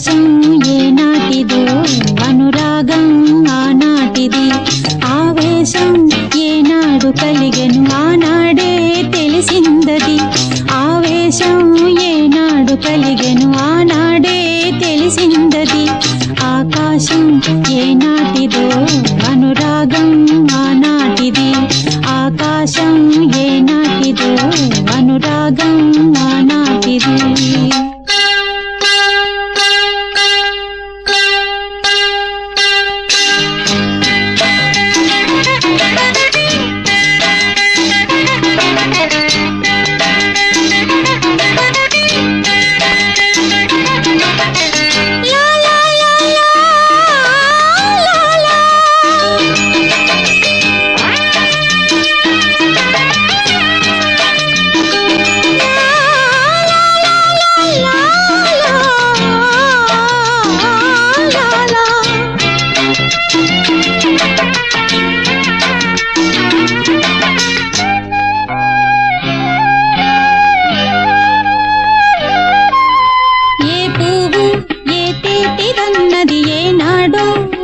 ఆకాశం ఏనాటిదో అనురాగం ఆనాటిది ఆవేశం ఏనాడు కలిగెను ఆనాడే తెలిసిందది ఆవేశం ఏనాడు కలిగెను ఆనాడే తెలిసిందది ఆకాశం ఏనాటిదో అనురాగం ఆనాటిది ఆకాశం ఏనాటిదో అనురాగం ఆనాటిది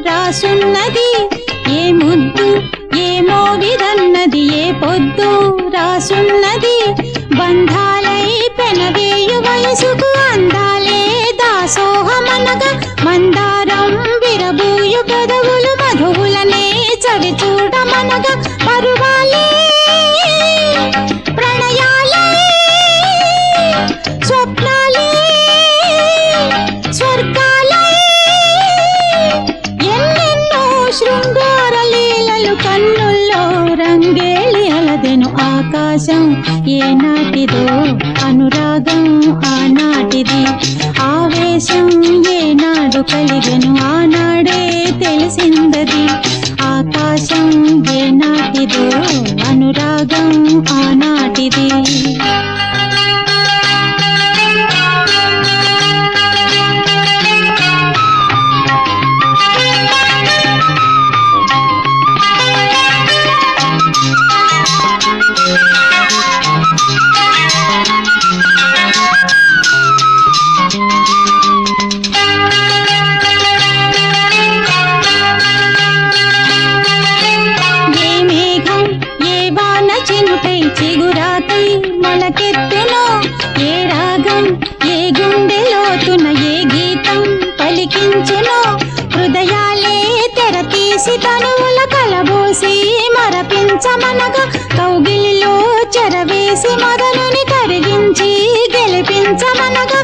రాసున్నది ఏ ముద్దు ఏ మోవిదన్నది ఏ పొద్దు రాసున్నది బంధాలై పెనవేయు వయసుకు అందాలే దాసోహమనగా మందారం విరబూయు పెదవులు మధువులనే చవి చూడమనగా పరువాలే ప్రణయాలే స్వప్నాలే స్వర్గాలే శృంగార లీలలు కన్నుల్లో రంగేళి అలదెను ఆకాశం ఏనాటిదో అనురాగం ఆనాటిది ఆవేశం ఏనాడు కలిగెను ఆనాడే తెలిసిందది ఆకాశం ఏనాటిదో అనురాగం ఆనాటిది చిగురాకై మొలకెత్తునో ఏ రాగం ఏ గుండెలోతున ఏ గీతం పలికించునో హృదయాలే తెర తీసి తనువుల కలబోసి మరపించమనగా కౌగిలిలో చెరవేసి మొదలుని కరిగించి గెలిపించమనగా